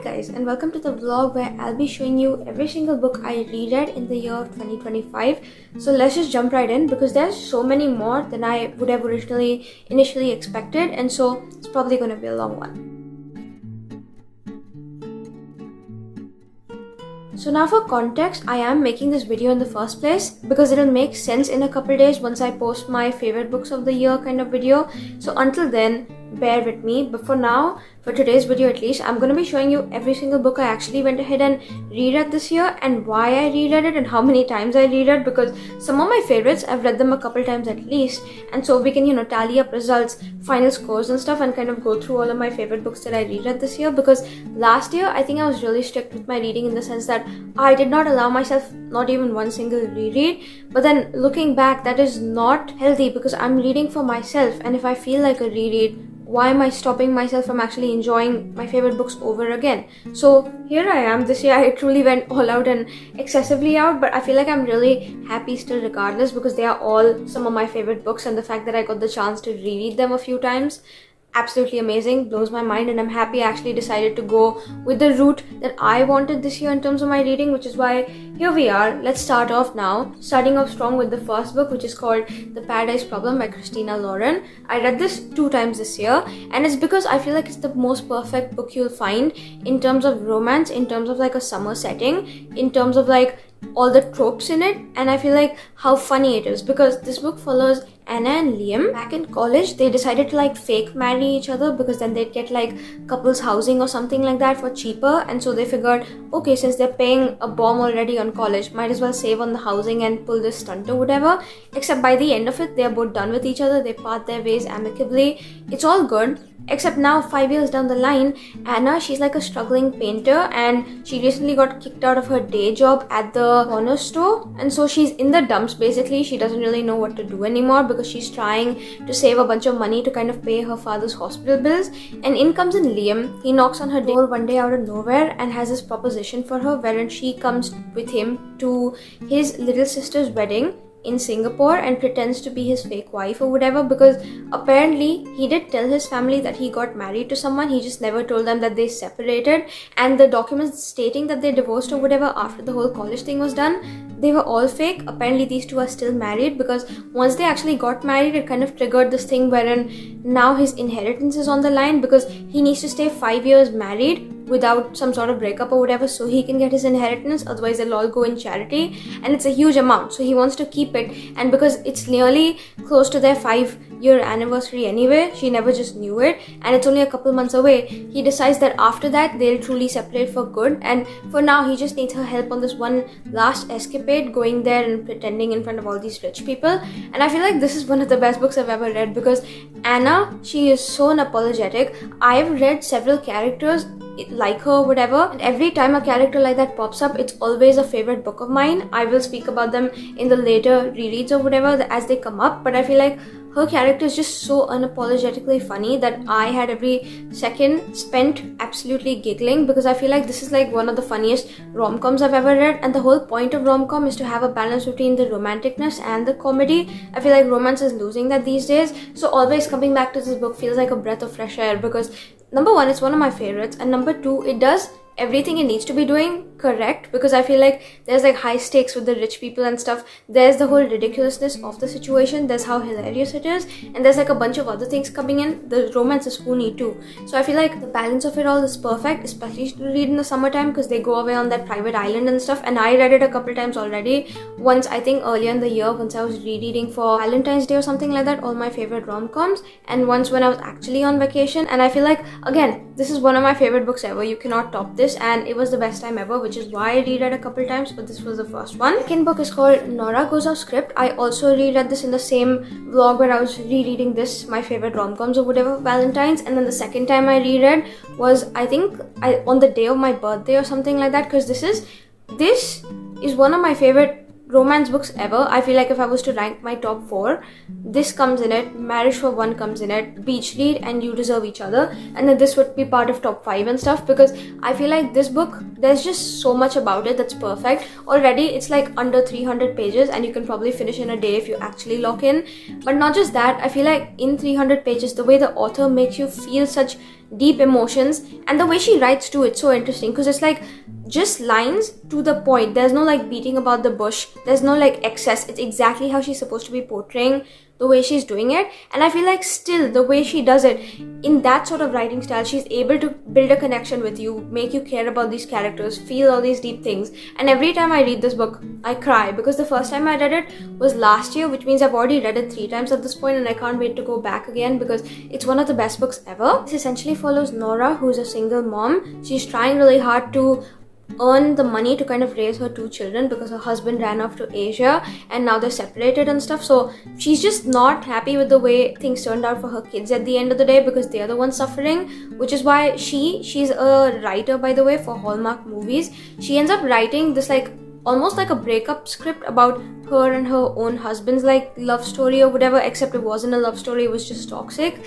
guys, and welcome to the vlog where I'll be showing you every single book I reread in the year of 2025. So let's just jump right in because there's so many more than I would have initially expected, and so it's probably going to be a long one. So now for context, I am making this video in the first place because it'll make sense in a couple days once I post my favorite books of the year kind of video. So until then, bear with me. But for now, for today's video at least, I'm going to be showing you every single book I actually went ahead and reread this year and why I reread it and how many times I reread, because some of my favorites, I've read them a couple times at least, and so we can, tally up results, final scores and stuff, and kind of go through all of my favorite books that I reread this year. Because last year, I think I was really strict with my reading in the sense that I did not allow myself not even one single reread. But then looking back, that is not healthy because I'm reading for myself, and if I feel like a reread, why am I stopping myself from actually enjoying my favorite books over again? So here I am. This year I truly went all out and excessively out, but I feel like I'm really happy still regardless because they are all some of my favorite books, and the fact that I got the chance to reread them a few times, absolutely amazing, blows my mind, and I'm happy I actually decided to go with the route that I wanted this year in terms of my reading, which is why here we are. Let's start off now, starting off strong with the first book, which is called The Paradise Problem by Christina. I read this 2 times this year, and it's because I feel like it's the most perfect book you'll find in terms of romance, in terms of like a summer setting, in terms of like all the tropes in it, and I feel like how funny it is because this book follows Anna and Liam. Back in college, they decided to like fake marry each other because then they'd get like couples housing or something like that for cheaper, and so they figured, okay, since they're paying a bomb already on college, might as well save on the housing and pull this stunt or whatever. Except by the end of it, they're both done with each other, they part their ways amicably, it's all good. Except now, 5 years down the line, Anna, she's like a struggling painter, and she recently got kicked out of her day job at the corner store, and so she's in the dumps basically. She doesn't really know what to do anymore because she's trying to save a bunch of money to kind of pay her father's hospital bills. And in comes in Liam. He knocks on her door one day out of nowhere and has this proposition for her wherein she comes with him to his little sister's wedding in Singapore and pretends to be his fake wife or whatever, because apparently he did tell his family that he got married to someone, he just never told them that they separated, and the documents stating that they divorced or whatever after the whole college thing was done, they were all fake. Apparently these two are still married because once they actually got married, it kind of triggered this thing wherein now his inheritance is on the line because he needs to stay 5 years married without some sort of breakup or whatever so he can get his inheritance, otherwise they'll all go in charity, and it's a huge amount, so he wants to keep it. And because it's nearly close to their 5-year anniversary anyway, she never just knew it, and it's only a couple months away, he decides that after that they'll truly separate for good, and for now he just needs her help on this one last escapade, going there and pretending in front of all these rich people. And I feel like this is one of the best books I've ever read because Anna, she is so unapologetic. I've read several characters like her or whatever, and every time a character like that pops up, it's always a favorite book of mine. I will speak about them in the later rereads or whatever as they come up, but I feel like her character is just so unapologetically funny that I had every second spent absolutely giggling because I feel like this is like one of the funniest rom-coms I've ever read, and the whole point of rom-com is to have a balance between the romanticness and the comedy. I feel like romance is losing that these days, so always coming back to this book feels like a breath of fresh air because number one, it's one of my favorites, and number two, it does everything it needs to be doing correct, because I feel like there's like high stakes with the rich people and stuff, there's the whole ridiculousness of the situation, there's how hilarious it is, and there's like a bunch of other things coming in. The romance is spoony too, so I feel like the balance of it all is perfect, especially to read in the summertime because they go away on that private island and stuff. And I read it a couple times already, once I think earlier in the year once I was rereading for Valentine's Day or something like that, all my favorite rom-coms, and once when I was actually on vacation. And I feel like, again, this is one of my favorite books ever, you cannot top this, and it was the best time ever, which is why I reread a couple times, but this was the first one. The second book is called Nora Goes Off Script. I also reread this in the same vlog where I was rereading this, my favorite rom-coms or whatever, Valentine's, and then the second time I reread was I think on the day of my birthday or something like that, because this is one of my favorite romance books ever. I feel like if I was to rank my top 4, this comes in it, Marriage for One comes in it, Beach Read, and You Deserve Each Other, and then this would be part of top 5 and stuff, because I feel like this book, there's just so much about it that's perfect. Already it's like under 300 pages and you can probably finish in a day if you actually lock in. But not just that, I feel like in 300 pages, the way the author makes you feel such deep emotions, and the way she writes too, it's so interesting because it's like just lines to the point. There's no like beating about the bush, there's no like excess. It's exactly how she's supposed to be portraying the way she's doing it, and I feel like still the way she does it in that sort of writing style, she's able to build a connection with you, make you care about these characters, feel all these deep things. And every time I read this book I cry, because the first time I read it was last year, which means I've already read it 3 times at this point, and I can't wait to go back again because it's one of the best books ever. This essentially follows Nora, who's a single mom. She's trying really hard to earn the money to kind of raise her 2 children because her husband ran off to Asia and now they're separated and stuff. So she's just not happy with the way things turned out for her kids at the end of the day because they're the ones suffering, which is why she's a writer, by the way, for Hallmark movies. She ends up writing this like almost like a breakup script about her and her own husband's like love story or whatever, except it wasn't a love story, it was just toxic.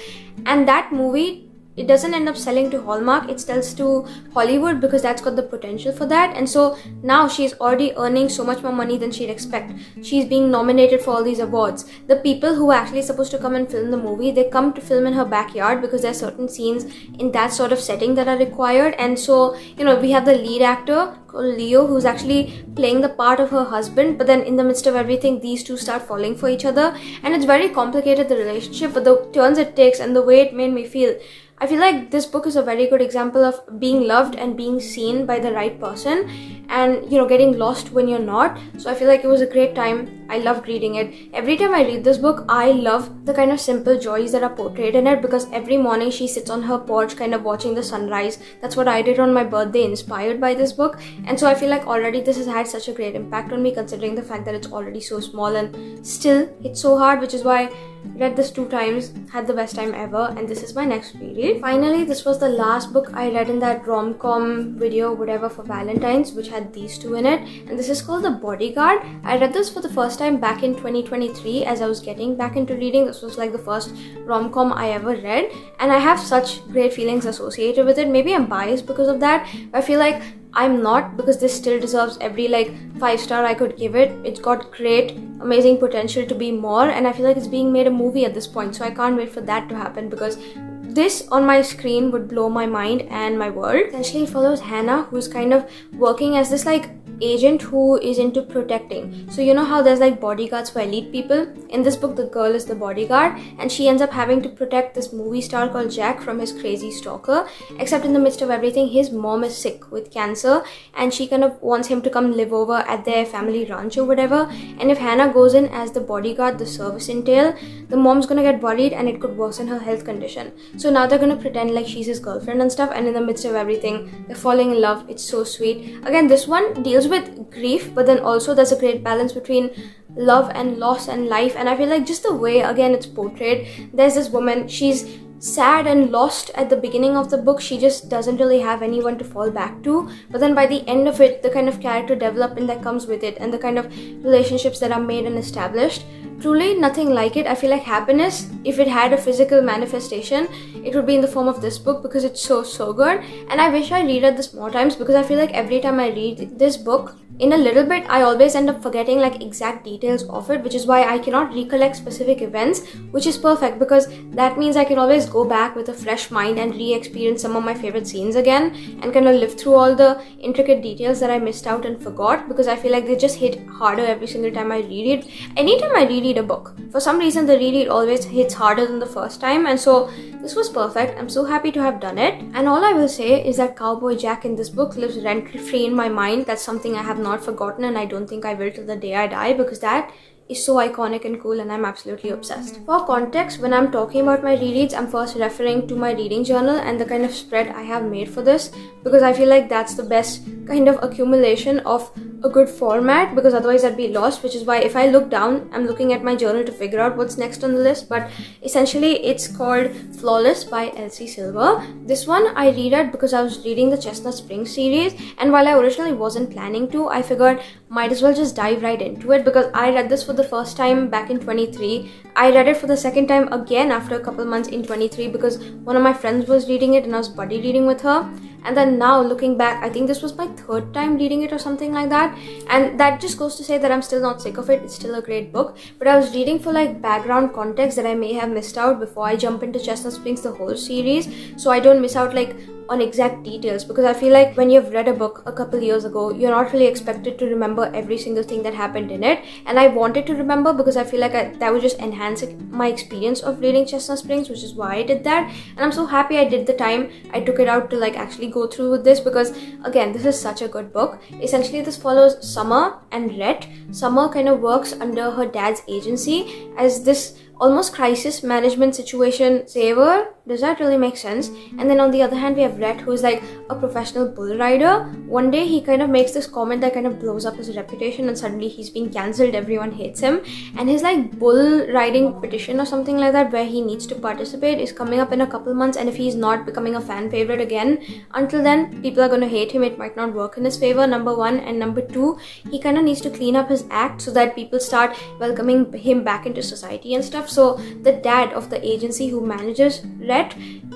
And that movie, it doesn't end up selling to Hallmark, it sells to Hollywood because that's got the potential for that. And so now she's already earning so much more money than she'd expect. She's being nominated for all these awards. The people who are actually supposed to come and film the movie, they come to film in her backyard because there are certain scenes in that sort of setting that are required. And so, you know, we have the lead actor called Leo who's actually playing the part of her husband, but then in the midst of everything, these two start falling for each other. And it's very complicated, the relationship, but the turns it takes and the way it made me feel, I feel like this book is a very good example of being loved and being seen by the right person, and, you know, getting lost when you're not. So I feel like it was a great time. I loved reading it. Every time I read this book, I love the kind of simple joys that are portrayed in it, because every morning she sits on her porch kind of watching the sunrise. That's what I did on my birthday, inspired by this book. And so I feel like already this has had such a great impact on me, considering the fact that it's already so small and still hits so hard, which is why I read this 2 times, had the best time ever, and this is my next reread. Finally, this was the last book I read in that rom-com video, whatever, for Valentine's, which had these 2 in it, and this is called The Bodyguard. I read this for the first time back in 2023 as I was getting back into reading. This was like the first rom-com I ever read, and I have such great feelings associated with it. Maybe I'm biased because of that, but I feel like I'm not, because this still deserves every like 5-star I could give it. It's got great, amazing potential to be more, and I feel like it's being made a movie at this point, so I can't wait for that to happen, because this on my screen would blow my mind and my world. Essentially, it follows Hannah, who's kind of working as this like agent who is into protecting. So you know how there's like bodyguards for elite people? In this book, the girl is the bodyguard, and she ends up having to protect this movie star called Jack from his crazy stalker. Except in the midst of everything, his mom is sick with cancer, and she kind of wants him to come live over at their family ranch or whatever. And if Hannah goes in as the bodyguard, the service entail, the mom's gonna get worried and it could worsen her health condition. So now they're gonna pretend like she's his girlfriend and stuff, and in the midst of everything, they're falling in love. It's so sweet. Again, this one deals with grief, but then also there's a great balance between love and loss and life. And I feel like just the way, again, it's portrayed, there's this woman, she's sad and lost at the beginning of the book. She just doesn't really have anyone to fall back to, but then by the end of it, the kind of character development that comes with it and the kind of relationships that are made and established, truly nothing like it. I feel like happiness, if it had a physical manifestation, it would be in the form of this book, because it's so good. And I wish I read it this more times, because I feel like every time I read this book, in a little bit, I always end up forgetting like exact details of it, which is why I cannot recollect specific events, which is perfect, because that means I can always go back with a fresh mind and re-experience some of my favorite scenes again, and kind of live through all the intricate details that I missed out and forgot, because I feel like they just hit harder every single time I reread. Anytime I reread a book, for some reason the reread always hits harder than the first time, and so this was perfect. I'm so happy to have done it. And all I will say is that Cowboy Jack in this book lives rent-free in my mind. That's something I have not forgotten, and I don't think I will till the day I die, because that is so iconic and cool, and I'm absolutely obsessed. For context, when I'm talking about my rereads, I'm first referring to my reading journal and the kind of spread I have made for this, because I feel like that's the best kind of accumulation of a good format, because otherwise I'd be lost, which is why if I look down, I'm looking at my journal to figure out what's next on the list. But essentially, it's called Flawless by Elsie Silver. This one I reread because I was reading the Chestnut Springs series, and while I originally wasn't planning to, I figured might as well just dive right into it, because I read this for the first time back in 23. I read it for the second time again after a couple months in 23, because one of my friends was reading it and I was buddy reading with her. and then now looking back, I think this was my 3rd time reading it or something like that, and that just goes to say that I'm still not sick of it. It's still a great book, but I was reading for like background context that I may have missed out before I jump into Chestnut Springs, the whole series, so I don't miss out like on exact details, because I feel like when you've read a book a couple years ago, you're not really expected to remember every single thing that happened in it, and I wanted to remember because I feel like that would just enhance my experience of reading Chestnut Springs, which is why I did that. And I'm so happy I did the time I took it out to like actually go through with this, because again, this is such a good book. Essentially, this follows Summer and Rhett. Summer kind of works under her dad's agency as this almost crisis management situation saver. Does that really make sense? And then on the other hand, we have Rhett, who is like a professional bull rider. One day he kind of makes this comment that kind of blows up his reputation, and suddenly he's being cancelled, everyone hates him, and his like bull riding competition or something like that where he needs to participate is coming up in a couple months, and if he's not becoming a fan favorite again until then, people are going to hate him. It might not work in his favor, number one, and number two, he kind of needs to clean up his act so that people start welcoming him back into society and stuff. So the dad of the agency who manages Rhett,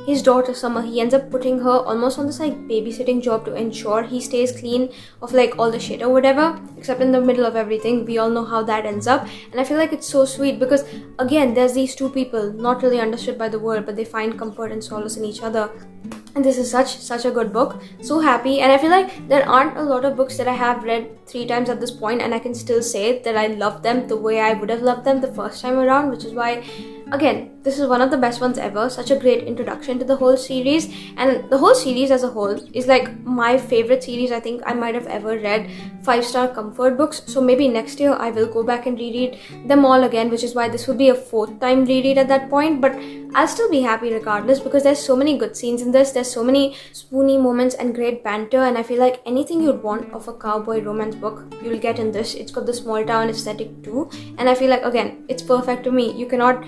his daughter Summer, he ends up putting her almost on this like babysitting job to ensure he stays clean of like all the shit or whatever, except in the middle of everything we all know how that ends up. And I feel like it's so sweet because again, there's these two people not really understood by the world, but they find comfort and solace in each other. And this is such a good book. So happy. And I feel like there aren't a lot of books that I have read 3 times at this point and I can still say that I love them the way I would have loved them the first time around, which is why again, this is one of the best ones ever. Such a great introduction to the whole series, and the whole series as a whole is like my favorite series I think I might have ever read. 5-star comfort books. So maybe next year I will go back and reread them all again, which is why this will be a 4th time reread at that point, but I'll still be happy regardless because there's so many good scenes in this. There's so many spoony moments and great banter, and I feel like anything you'd want of a cowboy romance book you'll get in this. It's got the small town aesthetic too, and I feel like again it's perfect to me. You cannot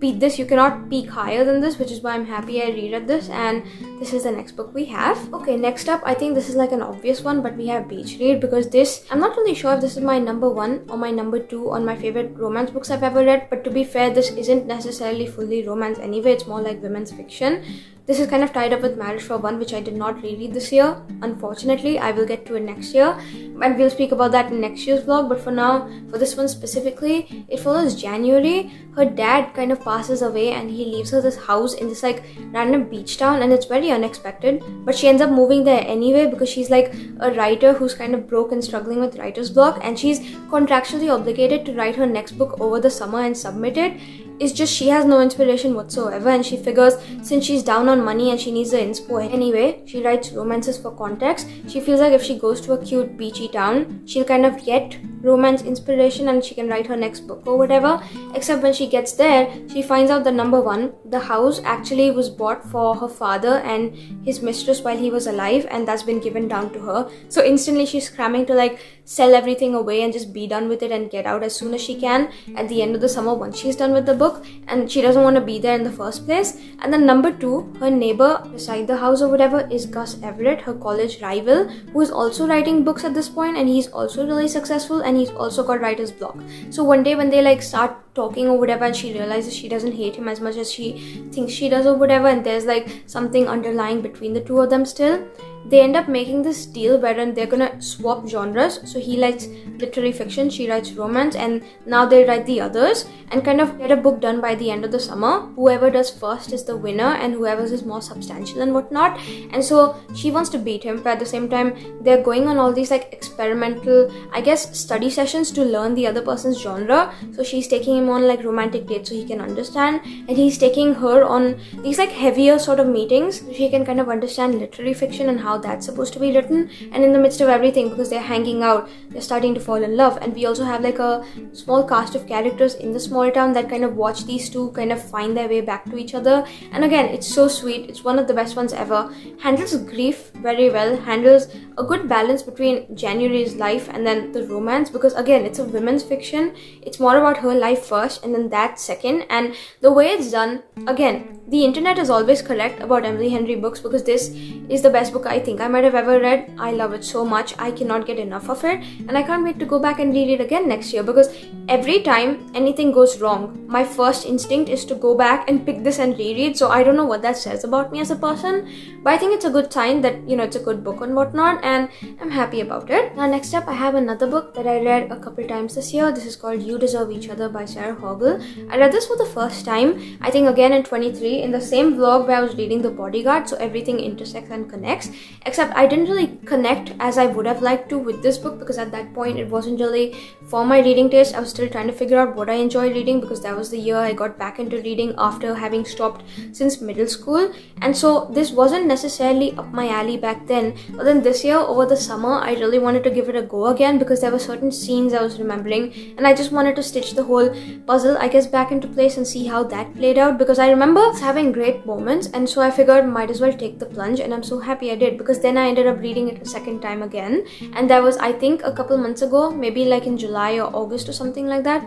beat this, you cannot peak higher than this, which is why I'm happy I reread this. And this is the next book we have. Okay, next up, I think this is like an obvious one, but we have Beach Read, because this, I'm not really sure if this is my number 1 or my number 2 on my favorite romance books I've ever read, but to be fair, this isn't necessarily fully romance anyway. It's more like women's fiction. This is kind of tied up with Marriage for One, which I did not reread this year. Unfortunately, I will get to it next year, and we'll speak about that in next year's vlog. But for now, for this one specifically, it follows January. Her dad kind of passes away and he leaves her this house in this like random beach town, and it's very unexpected, but she ends up moving there anyway because she's like a writer who's kind of broke and struggling with writer's block, and she's contractually obligated to write her next book over the summer and submit it. It's just she has no inspiration whatsoever, and she figures since she's down on money and she needs the inspo anyway, she writes romances for context. She feels like if she goes to a cute beachy town, she'll kind of get romance inspiration and she can write her next book or whatever. Except when she gets there, she finds out that number 1, the house actually was bought for her father and his mistress while he was alive, and that's been given down to her. So instantly she's cramming to like sell everything away and just be done with it and get out as soon as she can at the end of the summer once she's done with the book, and she doesn't want to be there in the first place. And then number 2, her neighbor beside the house or whatever is Gus Everett, her college rival, who is also writing books at this point, and he's also really successful and he's also got writer's block. So one day when they like start talking or whatever, and she realizes she doesn't hate him as much as she thinks she does or whatever, and there's like something underlying between the two of them still, they end up making this deal wherein they're gonna swap genres. So he writes literary fiction, she writes romance, and now they write the others and kind of get a book done by the end of the summer. Whoever does first is the winner, and whoever's is more substantial and whatnot. And so she wants to beat him, but at the same time they're going on all these like experimental, I guess, study sessions to learn the other person's genre. So she's taking him on like romantic dates so he can understand, and he's taking her on these like heavier sort of meetings so she can kind of understand literary fiction and how that's supposed to be written. And in the midst of everything, because they're hanging out, they're starting to fall in love, and we also have like a small cast of characters in the small town that kind of watch these two kind of find their way back to each other. And again, it's so sweet. It's one of the best ones ever. Handles grief very well, handles a good balance between January's life and then the romance, because again, it's a women's fiction. It's more about her life first and then that second, and the way it's done, again, the internet is always correct about Emily Henry books because this is the best book I think I might have ever read. I love it so much. I cannot get enough of it, and I can't wait to go back and read it again next year because every time anything goes wrong, my first instinct is to go back and pick this and reread. So I don't know what that says about me as a person, but I think it's a good sign that, you know, it's a good book and whatnot, and I'm happy about it. Now next up, I have another book that I read a couple times this year. This is called You Deserve Each Other by Sarah Hogle. I read this for the first time, I think again in 23, in the same vlog where I was reading The Bodyguard, so everything intersects and connects, except I didn't really connect as I would have liked to with this book because at that point it wasn't really for my reading taste. I was still trying to figure out what I enjoy reading because that was the year I got back into reading after having stopped since middle school, and so this wasn't necessarily up my alley back then. But then this year over the summer I really wanted to give it a go again because there were certain scenes I was remembering and I just wanted to stitch the whole puzzle, I guess, back into place and see how that played out because I remember having great moments, and so I figured might as well take the plunge, and I'm so happy I did because then I ended up reading it a second time again, and that was I think a couple months ago, maybe like in July or August or something like that.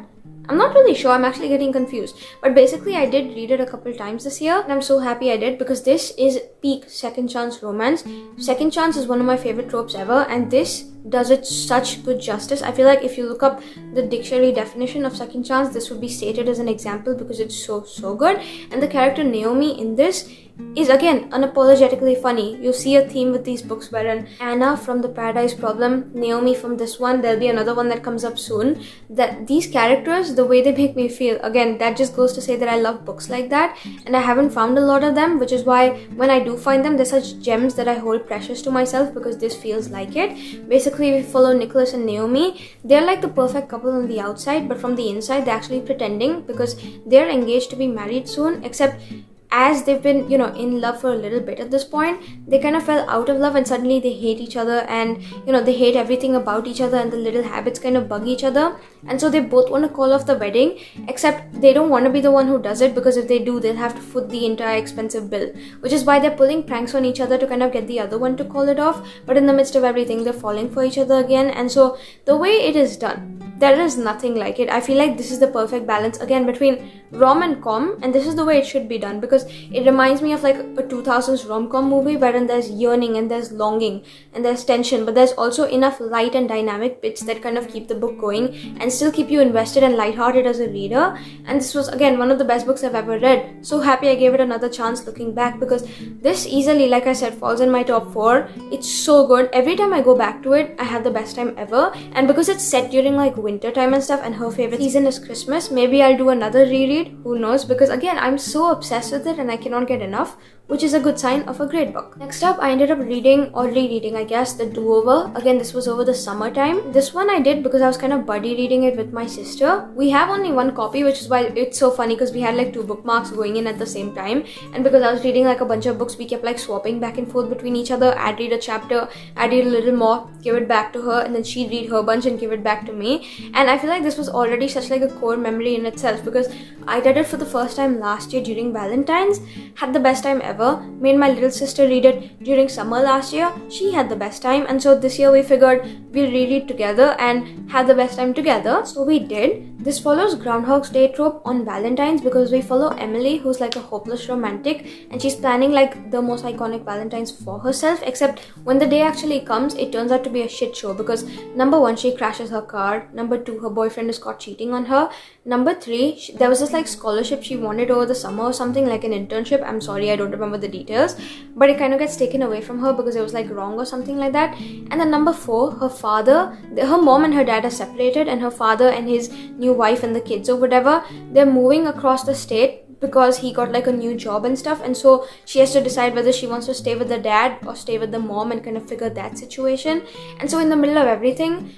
I'm not really sure, I'm actually getting confused, but basically I did read it a couple times this year and I'm so happy I did because this is peak second chance romance. Second chance is one of my favorite tropes ever, and this does it such good justice. I feel like if you look up the dictionary definition of second chance, this would be stated as an example because it's so good. And the character Naomi in this is again unapologetically funny. You see a theme with these books wherein Anna from The Paradise Problem, Naomi from this one, there'll be another one that comes up soon, that these characters, the way they make me feel, again, that just goes to say that I love books like that, and I haven't found a lot of them, which is why when I do find them, they're such gems that I hold precious to myself because this feels like it. Basically, we follow Nicholas and Naomi. They're like the perfect couple on the outside, but from the inside they're actually pretending because they're engaged to be married soon, except as they've been, you know, in love for a little bit at this point, they kind of fell out of love and suddenly they hate each other and, you know, they hate everything about each other and the little habits kind of bug each other. And so they both want to call off the wedding, except they don't want to be the one who does it because if they do, they'll have to foot the entire expensive bill, which is why they're pulling pranks on each other to kind of get the other one to call it off. But in the midst of everything, they're falling for each other again. And so the way it is done, there is nothing like it. I feel like this is the perfect balance again between rom and com, and this is the way it should be done because it reminds me of like a 2000s rom-com movie wherein there's yearning and there's longing and there's tension, but there's also enough light and dynamic bits that kind of keep the book going and still keep you invested and lighthearted as a reader. And this was again one of the best books I've ever read. So happy I gave it another chance looking back because this easily, like I said, falls in my top 4. It's so good. Every time I go back to it, I have the best time ever, and because it's set during like winter time and stuff and her favorite season is Christmas, maybe I'll do another reread, who knows, because again I'm so obsessed with it and I cannot get enough, which is a good sign of a great book. Next up, I ended up reading or rereading, I guess, The Do-Over. Again, this was over the summertime. This one I did because I was kind of buddy reading it with my sister. We have only one copy, which is why it's so funny because we had like 2 bookmarks going in at the same time, and because I was reading like a bunch of books, we kept like swapping back and forth between each other. I'd read a chapter, I'd read a little more, give it back to her, and then she'd read her bunch and give it back to me. And I feel like this was already such like a core memory in itself because I read it for the first time last year during Valentine's, had the best time ever, made my little sister read it during summer last year, she had the best time, and so this year we figured we'll read it together and have the best time together. So we did. This follows Groundhog's Day trope on Valentine's because we follow Emily, who's like a hopeless romantic, and she's planning like the most iconic Valentine's for herself, except when the day actually comes, it turns out to be a shit show because number 1, she crashes her car, number 2, her boyfriend is caught cheating on her, number 3, there was this like scholarship she wanted over the summer or something, like an internship. I'm sorry, I don't remember the details, but it kind of gets taken away from her because it was like wrong or something like that. And then number 4, her mom and her dad are separated, and her father and his new wife and the kids or whatever, they're moving across the state because he got like a new job and stuff, and so she has to decide whether she wants to stay with the dad or stay with the mom and kind of figure that situation. And so in the middle of everything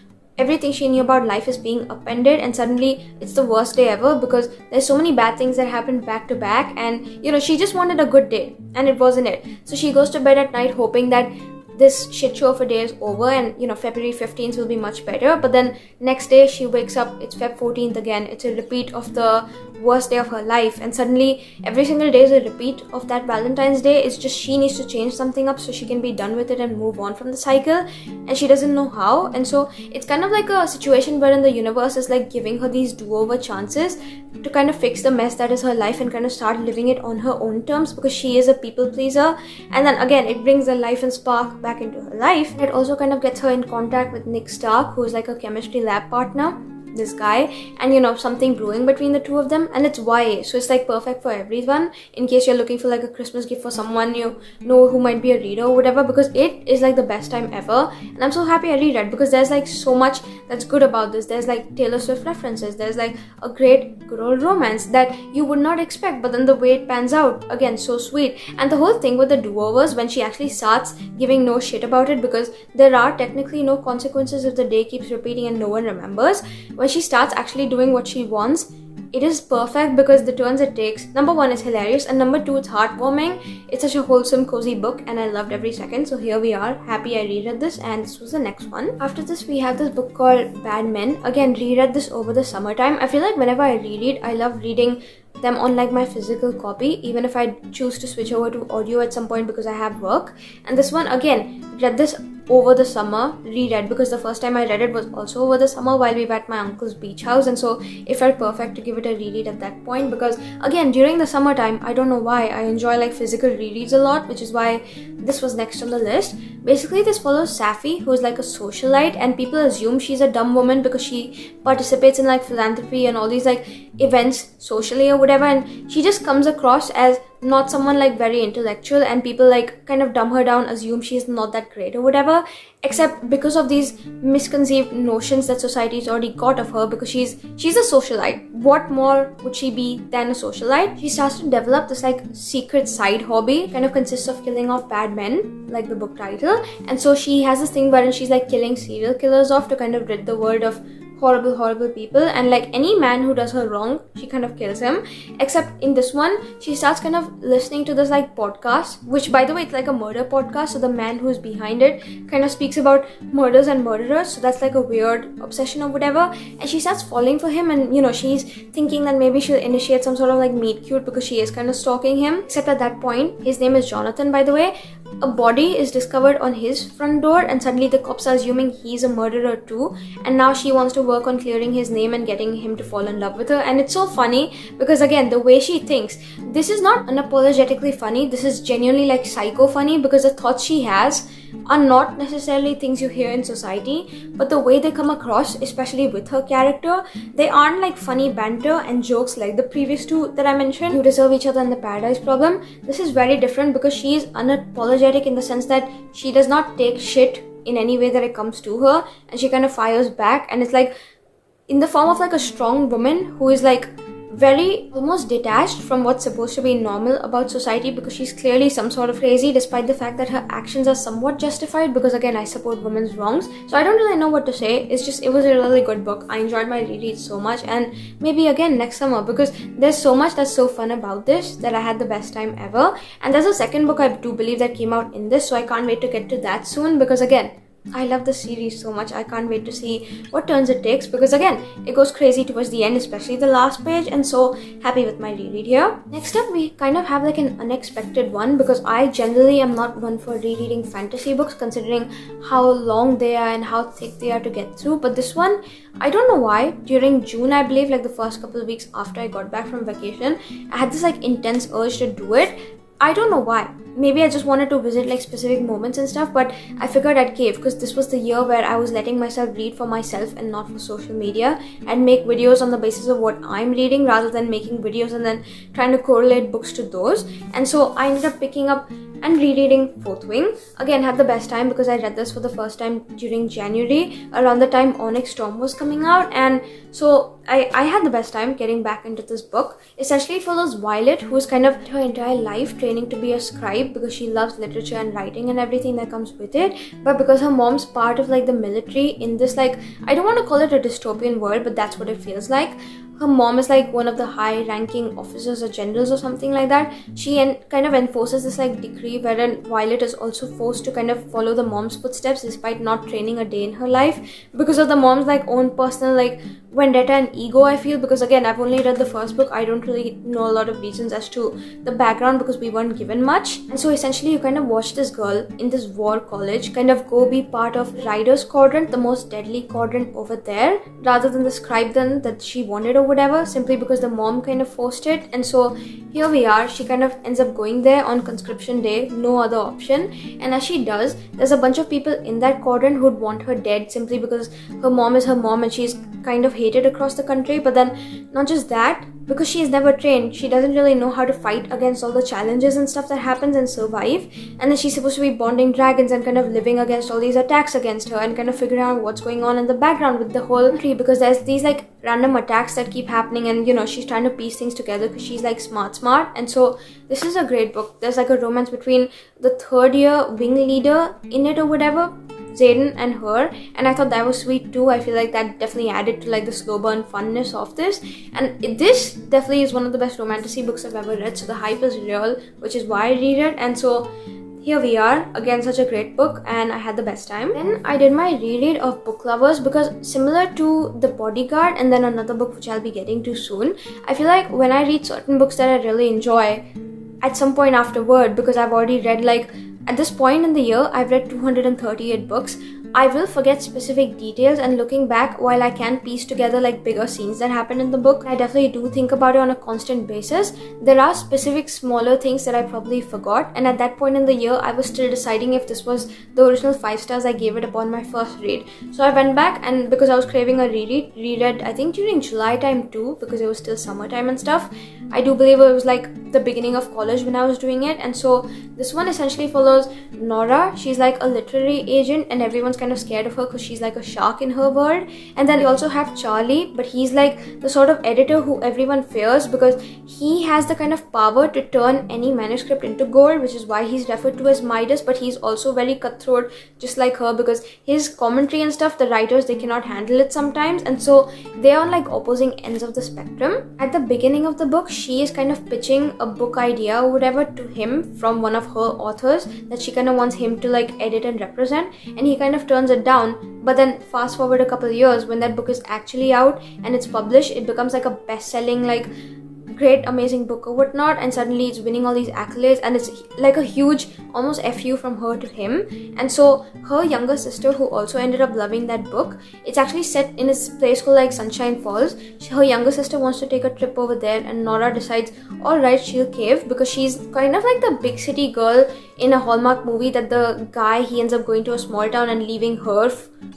she knew about life is being upended, and suddenly it's the worst day ever because there's so many bad things that happened back to back, and you know, she just wanted a good day and it wasn't it. So she goes to bed at night hoping that this shit show of a day is over and February 15th will be much better. But then next day she wakes up, it's Feb 14th again. It's a repeat of the worst day of her life, and suddenly every single day is a repeat of that Valentine's Day. It's just she needs to change something up so she can be done with it and move on from the cycle, and she doesn't know how. And so it's kind of like a situation wherein the universe is like giving her these do-over chances to kind of fix the mess that is her life and kind of start living it on her own terms, because she is a people pleaser. And then again, it brings the life and spark back into her life. It also kind of gets her in contact with Nick Stark, who's like a chemistry lab partner, this guy, and something brewing between the two of them. And it's YA, so it's like perfect for everyone, in case you're looking for like a Christmas gift for someone who might be a reader or whatever, because it is like the best time ever. And I'm so happy I reread, because there's like so much that's good about this. There's like Taylor Swift references, there's like a great good old romance that you would not expect, but then the way it pans out, again, so sweet. And the whole thing with the do-overs, when she actually starts giving no shit about it, because there are technically no consequences if the day keeps repeating and no one remembers. When she starts actually doing what she wants, it is perfect, because the turns it takes, number one, is hilarious, and number two, it's heartwarming. It's such a wholesome, cozy book, and I loved every second. So here we are, happy I reread this, and this was the next one. After this, we have this book called Bad Men. Again, reread this over the summertime. I feel like whenever I reread, I love reading them on like my physical copy, even if I choose to switch over to audio at some point because I have work. And this one, again, read this over the summer, reread, because the first time I read it was also over the summer while we were at my uncle's beach house, and so it felt perfect to give it a reread at that point, because again, during the summertime, I don't know why, I enjoy like physical rereads a lot, which is why this was next on the list. Basically, this follows Safi, who is like a socialite, and people assume she's a dumb woman because she participates in like philanthropy and all these like events socially or whatever, and she just comes across as not someone like very intellectual, and people like kind of dumb her down, assume she's not that great or whatever, except because of these misconceived notions that society's already got of her, because she's a socialite. What more would she be than a socialite? She starts to develop this like secret side hobby, kind of consists of killing off bad men, like the book title. And so she has this thing wherein she's like killing serial killers off to kind of rid the world of horrible people, and like any man who does her wrong, she kind of kills him. Except in this one, she starts kind of listening to this like podcast, which by the way, it's like a murder podcast, so the man who's behind it kind of speaks about murders and murderers, so that's like a weird obsession or whatever. And she starts falling for him, and she's thinking that maybe she'll initiate some sort of like meet cute, because she is kind of stalking him. Except at that point, his name is Jonathan, by the way, a body is discovered on his front door, and suddenly the cops are assuming he's a murderer too, and now she wants to work on clearing his name and getting him to fall in love with her. And it's so funny, because again, the way she thinks, this is not unapologetically funny, this is genuinely like psycho funny, because the thoughts she has are not necessarily things you hear in society, but the way they come across, especially with her character, they aren't like funny banter and jokes like the previous two that I mentioned, You Deserve Each Other and The Paradise Problem. This is very different, because she is unapologetic in the sense that she does not take shit in any way that it comes to her, and she kind of fires back, and it's like in the form of like a strong woman who is like very almost detached from what's supposed to be normal about society, because she's clearly some sort of crazy, despite the fact that her actions are somewhat justified, because again, I support women's wrongs. So I don't really know what to say. It was a really good book. I enjoyed my reread so much, and maybe again next summer, because there's so much that's so fun about this that I had the best time ever. And there's a second book I do believe that came out in this, so I can't wait to get to that soon, because again, I love the series so much. I can't wait to see what turns it takes, because again, it goes crazy towards the end, especially the last page, and so happy with my reread here. Next up, we kind of have like an unexpected one, because I generally am not one for rereading fantasy books, considering how long they are and how thick they are to get through. But this one, I don't know why, during June, I believe, like the first couple of weeks after I got back from vacation, I had this like intense urge to do it. I don't know why. Maybe I just wanted to visit like specific moments and stuff, but I figured I'd cave, because this was the year where I was letting myself read for myself and not for social media, and make videos on the basis of what I'm reading rather than making videos and then trying to correlate books to those. And so I ended up picking up and rereading Fourth Wing. Again, had the best time, because I read this for the first time during January, around the time Onyx Storm was coming out, and so I had the best time getting back into this book. Essentially, it follows Violet, who's kind of her entire life training to be a scribe because she loves literature and writing and everything that comes with it. But because her mom's part of like the military in this, like, I don't want to call it a dystopian world, but that's what it feels like. Her mom is like one of the high-ranking officers or generals or something like that. She kind of enforces this like decree wherein Violet is also forced to kind of follow the mom's footsteps despite not training a day in her life because of the mom's like own personal like vendetta and ego, I feel, because again, I've only read the first book. I don't really know a lot of reasons as to the background because we weren't given much. And so essentially you kind of watch this girl in this war college kind of go be part of Rider's Quadrant, the most deadly quadrant over there, rather than the scribe then that she wanted or whatever, simply because the mom kind of forced it. And so here we are, she kind of ends up going there on conscription day, no other option. And as she does, there's a bunch of people in that quadrant who'd want her dead simply because her mom is her mom and she's kind of hated across the country. But then not just that, because she is never trained, she doesn't really know how to fight against all the challenges and stuff that happens and survive. And then she's supposed to be bonding dragons and kind of living against all these attacks against her and kind of figuring out what's going on in the background with the whole country, because there's these like random attacks that keep happening, and you know, she's trying to piece things together because she's like smart. And so this is a great book. There's like a romance between the third year wing leader in it or whatever, Zayden, and her, and I thought that was sweet too. I feel like that definitely added to like the slow burn funness of this, and this definitely is one of the best romantasy books I've ever read, so the hype is real, which is why I read it. And so here we are, again such a great book, and I had the best time. Then I did my reread of Book Lovers because similar to The Bodyguard and then another book which I'll be getting to soon, I feel like when I read certain books that I really enjoy, at some point afterward, because I've already read like, at this point in the year, I've read 238 books. I will forget specific details, and looking back, while I can piece together like bigger scenes that happen in the book, I definitely do think about it on a constant basis. There are specific smaller things that I probably forgot, and at that point in the year, I was still deciding if this was the original 5 stars I gave it upon my first read. So I went back, and because I was craving a reread, I think during July time too, because it was still summertime and stuff. I do believe it was like the beginning of college when I was doing it. And so this one essentially follows Nora. She's like a literary agent and everyone's kind of scared of her because she's like a shark in her world. And then we also have Charlie, but he's like the sort of editor who everyone fears because he has the kind of power to turn any manuscript into gold, which is why he's referred to as Midas. But he's also very cutthroat, just like her, because his commentary and stuff, the writers, they cannot handle it sometimes, and so they're on like opposing ends of the spectrum. At the beginning of the book, she is kind of pitching a book idea or whatever to him from one of her authors that she kind of wants him to like edit and represent, and he kind of turns it down. But then fast forward a couple of years, when that book is actually out and it's published, it becomes like a best-selling, like great amazing book or whatnot, and suddenly it's winning all these accolades, and it's like a huge almost FU from her to him. And so her younger sister, who also ended up loving that book, it's actually set in a place called like Sunshine Falls. Her younger sister wants to take a trip over there, and Nora decides alright, she'll cave, because she's kind of like the big city girl in a Hallmark movie that the guy, he ends up going to a small town and leaving her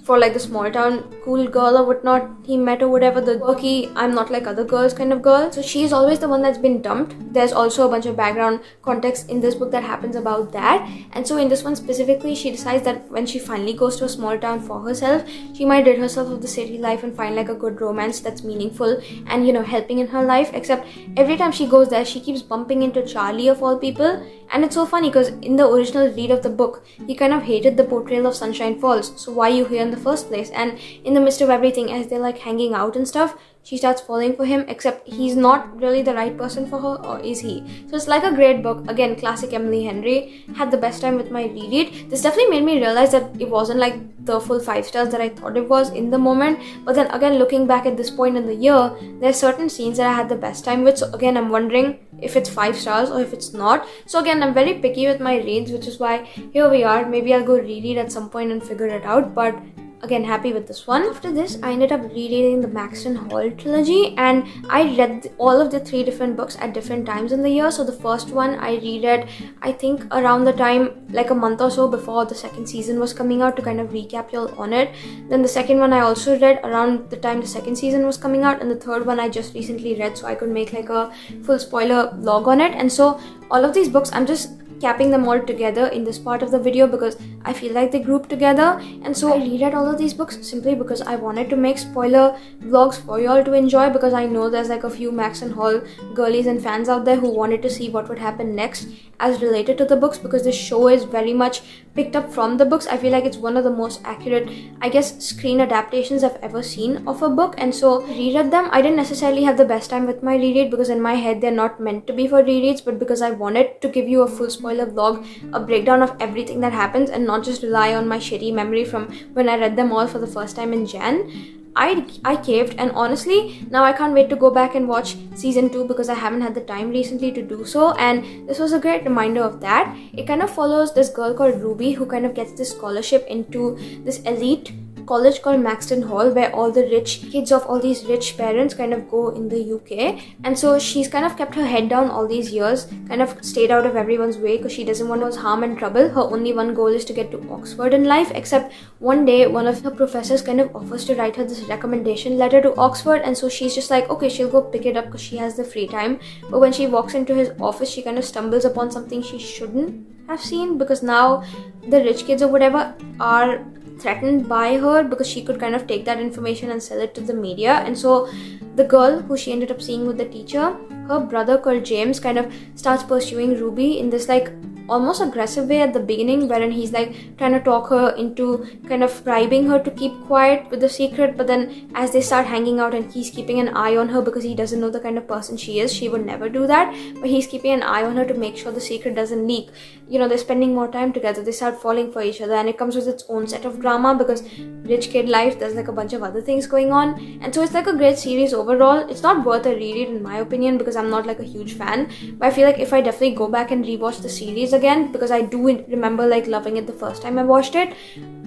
for like the small town cool girl or whatnot he met or whatever, the quirky I'm not like other girls kind of girl. So she's always the one that's been dumped. There's also a bunch of background context in this book that happens about that. And so in this one specifically, she decides that when she finally goes to a small town for herself, she might rid herself of the city life and find like a good romance that's meaningful and, you know, helping in her life. Except every time she goes there, she keeps bumping into Charlie of all people. And it's so funny because in the original read of the book, he kind of hated the portrayal of Sunshine Falls. So why are you here in the first place? And in the midst of everything, as they're like hanging out and stuff, she starts falling for him, except he's not really the right person for her, or is he? So it's like a great book. Again, classic Emily Henry. Had the best time with my reread. This definitely made me realize that it wasn't like the full 5 stars that I thought it was in the moment. But then again, looking back at this point in the year, there's certain scenes that I had the best time with. So again, I'm wondering if it's 5 stars or if it's not. So again, I'm very picky with my reads, which is why here we are. Maybe I'll go reread at some point and figure it out, but again, happy with this one. After this, I ended up rereading the Maxton Hall trilogy, and I read all of the 3 different books at different times in the year. So the first one I reread, I think around the time, like a month or so before the second season was coming out, to kind of recap y'all on it. Then the second one I also read around the time the second season was coming out, and the third one I just recently read, so I could make like a full spoiler vlog on it. And so all of these books, I'm just capping them all together in this part of the video because I feel like they group together. And so I reread all of these books simply because I wanted to make spoiler vlogs for you all to enjoy, because I know there's like a few Max and Hall girlies and fans out there who wanted to see what would happen next as related to the books, because this show is very much picked up from the books. I feel like it's one of the most accurate, I guess, screen adaptations I've ever seen of a book. And so I reread them. I didn't necessarily have the best time with my reread because in my head they're not meant to be for rereads, but because I wanted to give you a full spoiler vlog, a breakdown of everything that happens, and not just rely on my shitty memory from when I read them all for the first time in Jan. I caved, and honestly now I can't wait to go back and watch season 2 because I haven't had the time recently to do so, and this was a great reminder of that. It kind of follows this girl called Ruby who kind of gets this scholarship into this elite college called Maxton Hall, where all the rich kids of all these rich parents kind of go in the UK. And so she's kind of kept her head down all these years, kind of stayed out of everyone's way because she doesn't want to cause harm and trouble. Her only one goal is to get to Oxford in life, except one day one of her professors kind of offers to write her this recommendation letter to Oxford, and so she's just like, okay, she'll go pick it up because she has the free time. But when she walks into his office, she kind of stumbles upon something she shouldn't have seen, because now the rich kids or whatever are threatened by her because she could kind of take that information and sell it to the media. And so the girl who she ended up seeing with the teacher, her brother called James, kind of starts pursuing Ruby in this like almost aggressive way at the beginning, wherein he's like trying to talk her into kind of bribing her to keep quiet with the secret. But then as they start hanging out and he's keeping an eye on her because he doesn't know the kind of person she is, she would never do that, but he's keeping an eye on her to make sure the secret doesn't leak. You know, they're spending more time together, they start falling for each other, and it comes with its own set of drama because rich kid life, there's like a bunch of other things going on. And so it's like a great series overall. It's not worth a reread in my opinion because I'm not like a huge fan, but I feel like if I definitely go back and rewatch the series again, because I do remember like loving it the first time I watched it,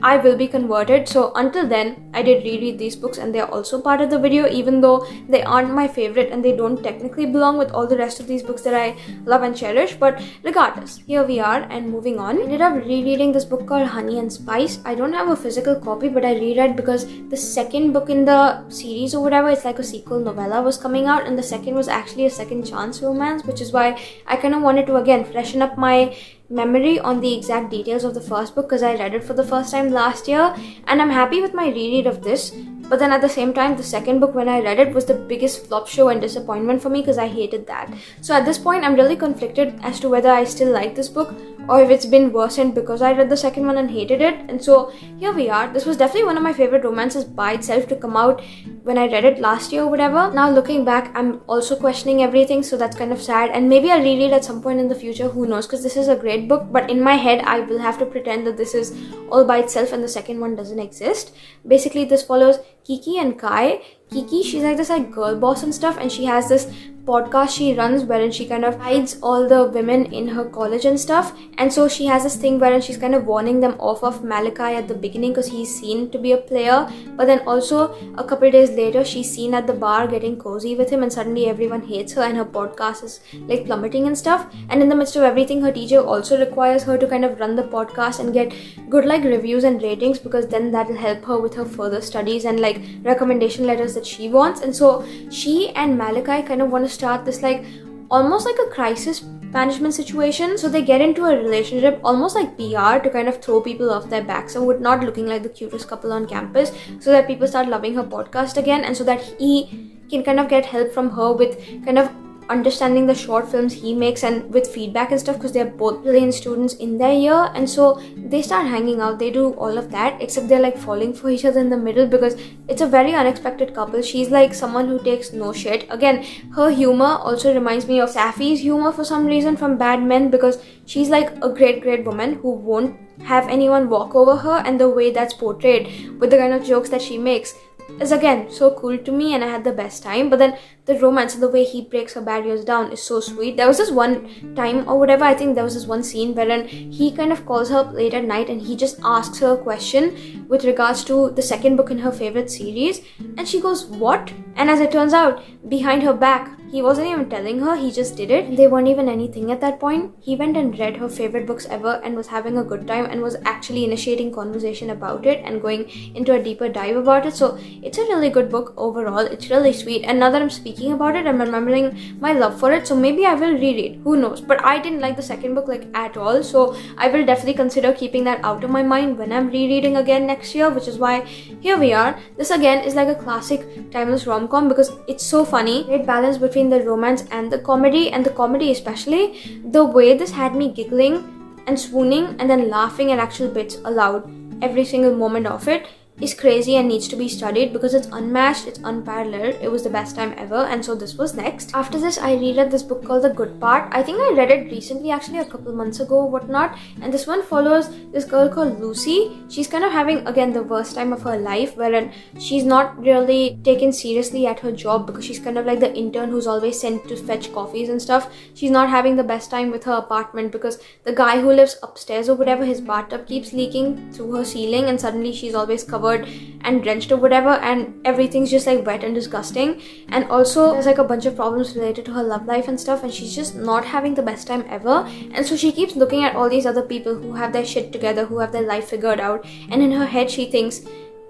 I will be converted. So until then, I did reread these books and they're also part of the video, even though they aren't my favorite and they don't technically belong with all the rest of these books that I love and cherish. But regardless, here we are and moving on. I ended up rereading this book called Honey and Spice. I don't have a physical copy, but I reread because the second book in the series or whatever, it's like a sequel novella, was coming out, and the second was actually a second chance romance, which is why I kind of wanted to again freshen up my memory on the exact details of the first book because I read it for the first time last year, and I'm happy with my reread of this. But then at the same time, the second book when I read it was the biggest flop show and disappointment for me because I hated that. So at this point, I'm really conflicted as to whether I still like this book or if it's been worsened because I read the second one and hated it. And so here we are. This was definitely one of my favorite romances by itself to come out when I read it last year or whatever. Now looking back, I'm also questioning everything, so that's kind of sad, and maybe I'll reread at some point in the future, who knows, because this is a great book, but in my head I will have to pretend that this is all by itself and the second one doesn't exist. Basically, this follows Kiki and Kai. Kiki, she's like this like girl boss and stuff, and she has this podcast she runs wherein she kind of hides all the women in her college and stuff. And so she has this thing wherein she's kind of warning them off of Malachi at the beginning because he's seen to be a player, but then also a couple days later she's seen at the bar getting cozy with him, and suddenly everyone hates her and her podcast is like plummeting and stuff. And in the midst of everything, her teacher also requires her to kind of run the podcast and get good like reviews and ratings, because then that'll help her with her further studies and like recommendation letters that she wants. And so she and Malachi kind of want to start this like almost like a crisis management situation. So they get into a relationship almost like PR to kind of throw people off their backs and would not looking like the cutest couple on campus, so that people start loving her podcast again, and so that he can kind of get help from her with kind of understanding the short films he makes and with feedback and stuff, because they're both brilliant students in their year. And so they start hanging out, they do all of that, except they're like falling for each other in the middle because it's a very unexpected couple. She's like someone who takes no shit. Again, her humor also reminds me of Safi's humor for some reason from Bad Men, because she's like a great woman who won't have anyone walk over her, and the way that's portrayed with the kind of jokes that she makes is again so cool to me, and I had the best time. But then the romance and the way he breaks her barriers down is so sweet. There was this one time or whatever, I think there was this one scene wherein he kind of calls her up late at night and he just asks her a question with regards to the second book in her favorite series, and she goes, "What?" And as it turns out, behind her back, he wasn't even telling her, he just did it. They weren't even anything at that point. He went and read her favorite books ever and was having a good time and was actually initiating conversation about it and going into a deeper dive about it. So it's a really good book overall. It's really sweet. And now that I'm speaking speaking about it. I'm remembering my love for it, so maybe I will reread, who knows. But I didn't like the second book like at all, so I will definitely consider keeping that out of my mind when I'm rereading again next year, which is why here we are. This again is like a classic timeless rom-com because it's so funny. Great balance between the romance and the comedy, and the comedy especially. The way this had me giggling and swooning and then laughing at actual bits aloud every single moment of it is crazy and needs to be studied because it's unmatched, it's unparalleled. It was the best time ever, and so this was next. After this, I reread this book called The Good Part. I think I read it recently, actually a couple months ago, whatnot, and this one follows this girl called Lucy. She's kind of having, again, the worst time of her life, wherein she's not really taken seriously at her job because she's kind of like the intern who's always sent to fetch coffees and stuff. She's not having the best time with her apartment because the guy who lives upstairs or whatever, his bathtub keeps leaking through her ceiling, and suddenly she's always covered and drenched or whatever, and everything's just like wet and disgusting. And also there's like a bunch of problems related to her love life and stuff, and she's just not having the best time ever. And so she keeps looking at all these other people who have their shit together, who have their life figured out, and in her head she thinks,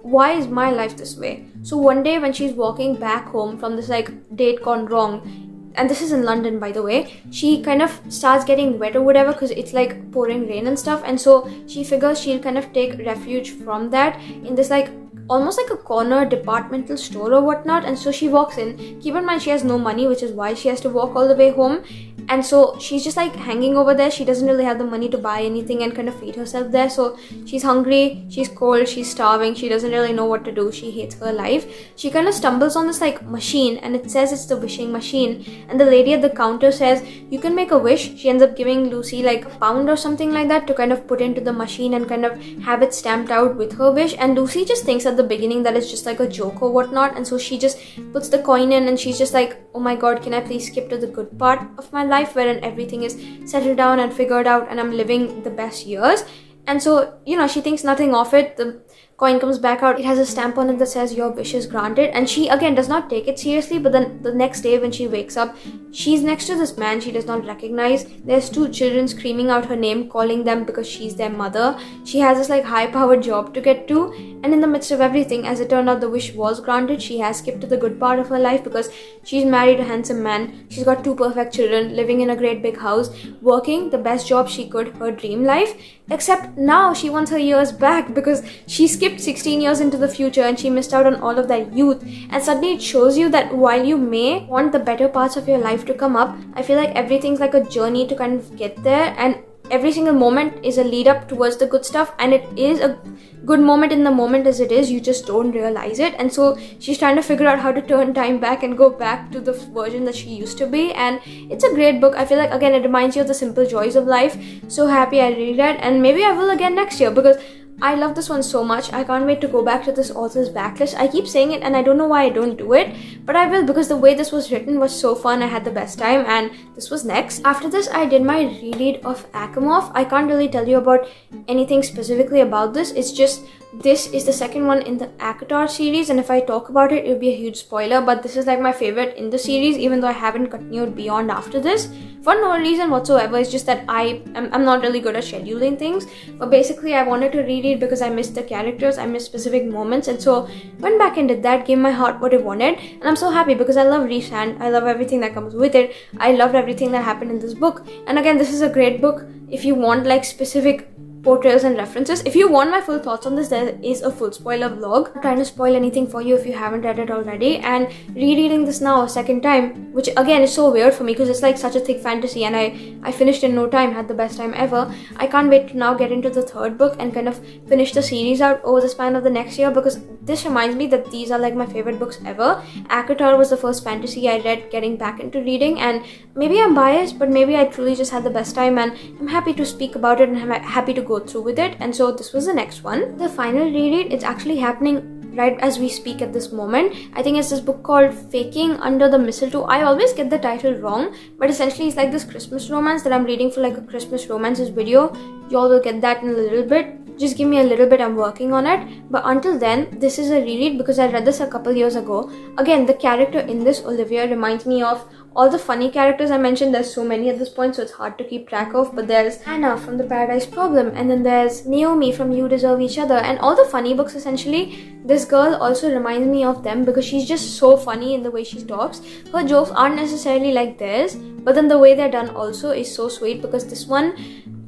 why is my life this way? So one day when she's walking back home from this like date gone wrong, and this is in London, by the way, she kind of starts getting wet or whatever because it's like pouring rain and stuff, and so she figures she'll kind of take refuge from that in this like almost like a corner departmental store or whatnot. And so she walks in. Keep in mind she has no money, which is why she has to walk all the way home, and so she's just like hanging over there. She doesn't really have the money to buy anything and kind of feed herself there, so she's hungry, she's cold, she's starving, she doesn't really know what to do, she hates her life. She kind of stumbles on this like machine, and it says it's the wishing machine, and the lady at the counter says you can make a wish. She ends up giving Lucy like £1 or something like that to kind of put into the machine and kind of have it stamped out with her wish. And Lucy just thinks at the beginning that it's just like a joke or whatnot, and so she just puts the coin in, and she's just like, oh my god, can I please skip to the good part of my life wherein everything is settled down and figured out and I'm living the best years. And so, you know, she thinks nothing of it. The coin comes back out. It has a stamp on it that says your wish is granted, and she again does not take it seriously. But then the next day when she wakes up, she's next to this man she does not recognize. There's 2 children screaming out her name, calling them because she's their mother. She has this like high-powered job to get to, and in the midst of everything, as it turned out, the wish was granted. She has skipped to the good part of her life because she's married a handsome man. She's got 2 perfect children, living in a great big house, working the best job she could, her dream life. Except now she wants her years back because she skipped 16 years into the future and she missed out on all of that youth. And suddenly it shows you that while you may want the better parts of your life to come up, I feel like everything's like a journey to kind of get there, and every single moment is a lead up towards the good stuff, and it is a good moment in the moment as it is, you just don't realize it. And so she's trying to figure out how to turn time back and go back to the version that she used to be, and it's a great book. I feel like again it reminds you of the simple joys of life. So happy I read it, and maybe I will again next year because I love this one so much. I can't wait to go back to this author's backlist. I keep saying it and I don't know why I don't do it, but I will because the way this was written was so fun. I had the best time, and this was next. After this, I did my reread of Asimov. I can't really tell you about anything specifically about this. It's just this is the second one in the ACOTAR series, and if I talk about it, it will be a huge spoiler, but this is like my favorite in the series, even though I haven't continued beyond after this for no reason whatsoever. It's just that I'm not really good at scheduling things, but basically I wanted to reread because I missed the characters, I missed specific moments, and so went back and did that, gave my heart what it wanted, and I'm so happy because I love Rhysand. I love everything that comes with it. I loved everything that happened in this book, and again, this is a great book if you want like specific portrayals and references. If you want my full thoughts on this, there is a full spoiler vlog. I'm not trying to spoil anything for you if you haven't read it already, and rereading this now a second time, which again is so weird for me because it's like such a thick fantasy, and I finished in no time, had the best time ever. I can't wait to now get into the third book and kind of finish the series out over the span of the next year, because this reminds me that these are like my favorite books ever. ACOTAR was the first fantasy I read getting back into reading, and maybe I'm biased, but maybe I truly just had the best time, and I'm happy to speak about it and I'm happy to go through with it. And so this was the next one. The final reread, it's actually happening right as we speak at this moment. I think it's this book called Faking Under the Mistletoe. I always get the title wrong, but essentially it's like this Christmas romance that I'm reading for like a Christmas romances video. Y'all will get that in a little bit. Just give me a little bit, I'm working on it. But until then, this is a reread because I read this a couple years ago. Again, the character in this, Olivia, reminds me of all the funny characters I mentioned. There's so many at this point, so it's hard to keep track of. But there's Anna from The Paradise Problem, and then there's Naomi from You Deserve Each Other, and all the funny books essentially. This girl also reminds me of them because she's just so funny in the way she talks. Her jokes aren't necessarily like theirs, but then the way they're done also is so sweet, because this one,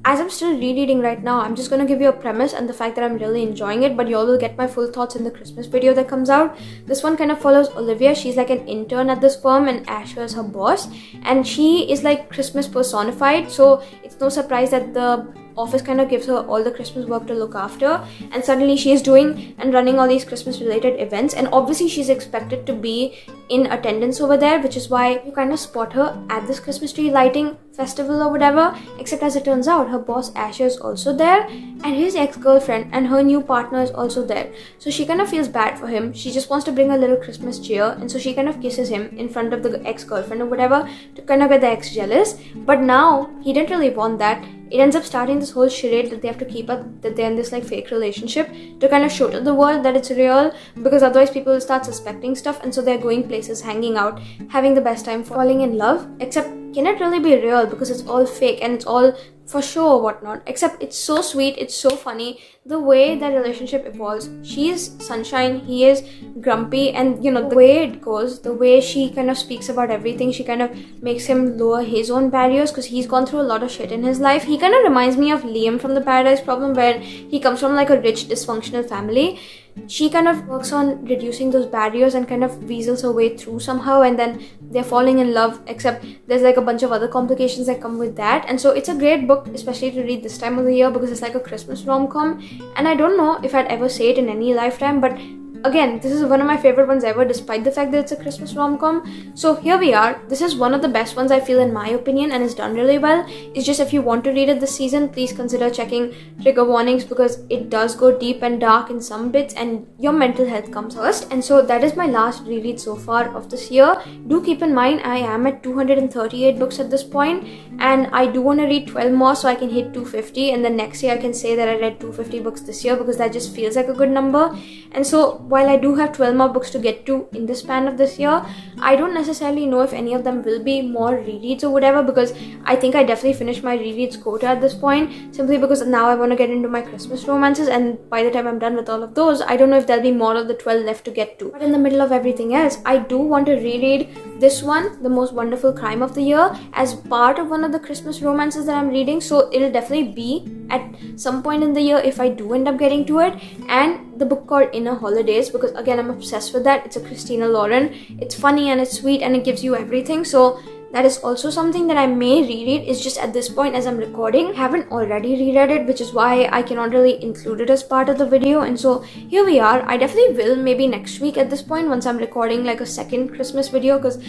as I'm still rereading right now, I'm just going to give you a premise and the fact that I'm really enjoying it, but you all will get my full thoughts in the Christmas video that comes out. This one kind of follows Olivia. She's like an intern at this firm and Asher is her boss, and she is like Christmas personified, so it's no surprise that the office kind of gives her all the Christmas work to look after, and suddenly she is doing and running all these Christmas related events, and obviously she's expected to be in attendance over there, which is why you kind of spot her at this Christmas tree lighting festival or whatever. Except as it turns out, her boss Asher is also there, and his ex-girlfriend and her new partner is also there. So she kind of feels bad for him. She just wants to bring a little Christmas cheer, and so she kind of kisses him in front of the ex-girlfriend or whatever to kind of get the ex jealous. But now he didn't really want that. It ends up starting this whole charade that they have to keep up, that they're in this like fake relationship to kind of show to the world that it's real, because otherwise people will start suspecting stuff, and so they're going places, hanging out, having the best time, falling in love. Except, can it really be real? Because it's all fake and it's all for show or whatnot. Except it's so sweet, it's so funny, the way that relationship evolves. She is sunshine, he is grumpy, and you know, the way it goes, the way she kind of speaks about everything, she kind of makes him lower his own barriers because he's gone through a lot of shit in his life. He kind of reminds me of Liam from The Paradise Problem, where he comes from like a rich dysfunctional family. She kind of works on reducing those barriers and kind of weasels her way through somehow, and then they're falling in love, except there's like a bunch of other complications that come with that. And so it's a great book, especially to read this time of the year, because it's like a Christmas rom-com, and I don't know if I'd ever say it in any lifetime, but again, this is one of my favorite ones ever, despite the fact that it's a Christmas rom-com. So here we are. This is one of the best ones I feel, in my opinion, and it's done really well. It's just, if you want to read it this season, please consider checking trigger warnings, because it does go deep and dark in some bits, and your mental health comes first. And so that is my last reread so far of this year. Do keep in mind, I am at 238 books at this point, and I do want to read 12 more so I can hit 250, and then next year I can say that I read 250 books this year, because that just feels like a good number. And so while I do have 12 more books to get to in the span of this year, I don't necessarily know if any of them will be more rereads or whatever, because I think I definitely finished my rereads quota at this point, simply because now I want to get into my Christmas romances, and by the time I'm done with all of those, I don't know if there'll be more of the 12 left to get to. But in the middle of everything else, I do want to reread this one, The Most Wonderful Crime of the Year, as part of one of the Christmas romances that I'm reading, so it'll definitely be at some point in the year if I do end up getting to it. And the book called Inner Holidays, because again, I'm obsessed with that. It's a Christina Lauren. It's funny and it's sweet and it gives you everything, so that is also something that I may reread. It's just at this point, as I'm recording, I haven't already reread it, which is why I cannot really include it as part of the video. And so here we are. I definitely will, maybe next week at this point, once I'm recording like a second Christmas video, because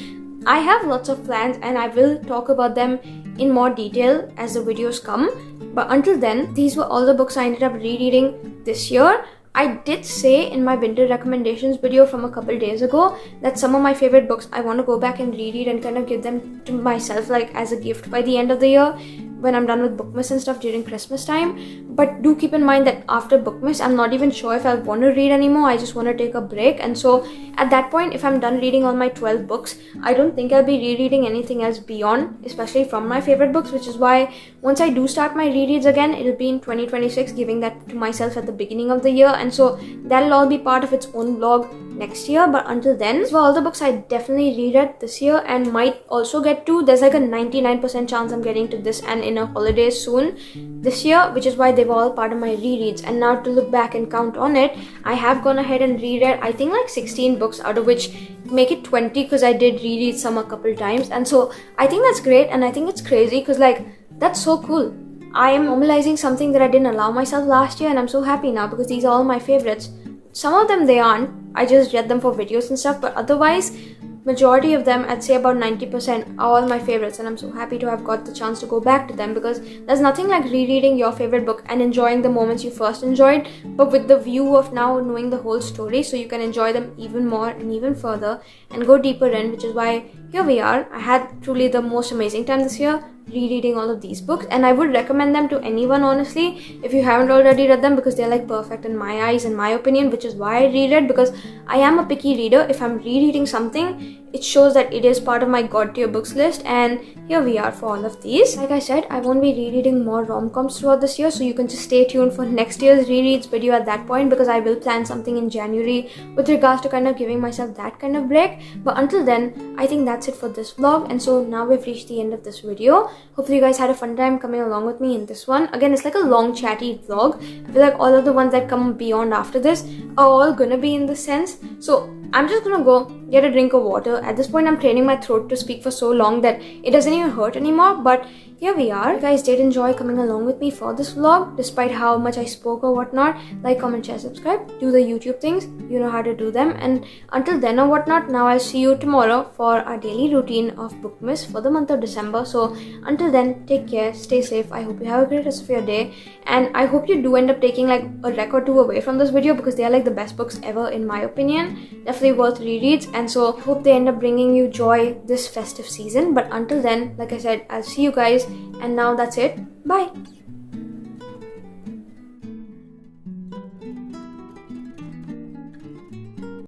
I have lots of plans and I will talk about them in more detail as the videos come. But until then, these were all the books I ended up rereading this year. I did say in my winter recommendations video from a couple days ago that some of my favorite books I want to go back and reread and kind of give them to myself like as a gift by the end of the year, when I'm done with Bookmas and stuff during Christmas time. But do keep in mind that after Bookmas, I'm not even sure if I want to read anymore. I just want to take a break. And so at that point, if I'm done reading all my 12 books, I don't think I'll be rereading anything else beyond, especially from my favorite books, which is why once I do start my rereads again, it'll be in 2026, giving that to myself at the beginning of the year. And so that'll all be part of its own vlog next year. But until then, these were all the books I definitely reread this year and might also get to. There's like a 99% chance I'm getting to this and Inner Holidays soon this year, which is why they were all part of my rereads. And now to look back and count on it, I have gone ahead and reread I think like 16 books, out of which make it 20 because I did reread some a couple times. And so I think that's great, and I think it's crazy because like that's so cool. I am normalizing something that I didn't allow myself last year, and I'm so happy now because these are all my favorites. Some of them they aren't, I just read them for videos and stuff, but otherwise majority of them, I'd say about 90%, are all my favorites, and I'm so happy to have got the chance to go back to them, because there's nothing like rereading your favorite book and enjoying the moments you first enjoyed, but with the view of now knowing the whole story, so you can enjoy them even more and even further and go deeper in, which is why here we are. I had truly the most amazing time this year rereading all of these books, and I would recommend them to anyone, honestly, if you haven't already read them, because they're like perfect in my eyes, in my opinion, which is why I reread, because I am a picky reader. If I'm rereading something, it shows that it is part of my god tier books list, and here we are for all of these. Like I said, I won't be rereading more rom-coms throughout this year, so you can just stay tuned for next year's rereads video at that point, because I will plan something in January with regards to kind of giving myself that kind of break. But until then, I think that's it for this vlog, and so now we've reached the end of this video. Hopefully you guys had a fun time coming along with me in this one. Again, it's like a long chatty vlog. I feel like all of the ones that come beyond after this are all gonna be in this sense. So I'm just gonna go get a drink of water. At this point, I'm training my throat to speak for so long that it doesn't even hurt anymore. But here we are. If you guys did enjoy coming along with me for this vlog, despite how much I spoke or whatnot, like, comment, share, subscribe, do the YouTube things, you know how to do them. And until then or whatnot, now I'll see you tomorrow for our daily routine of Bookmas for the month of December. So until then, take care, stay safe. I hope you have a great rest of your day, and I hope you do end up taking like a rec or two away from this video, because they are like the best books ever in my opinion. Definitely worth rereads, and so hope they end up bringing you joy this festive season. But until then, like I said, I'll see you guys, and now that's it. Bye.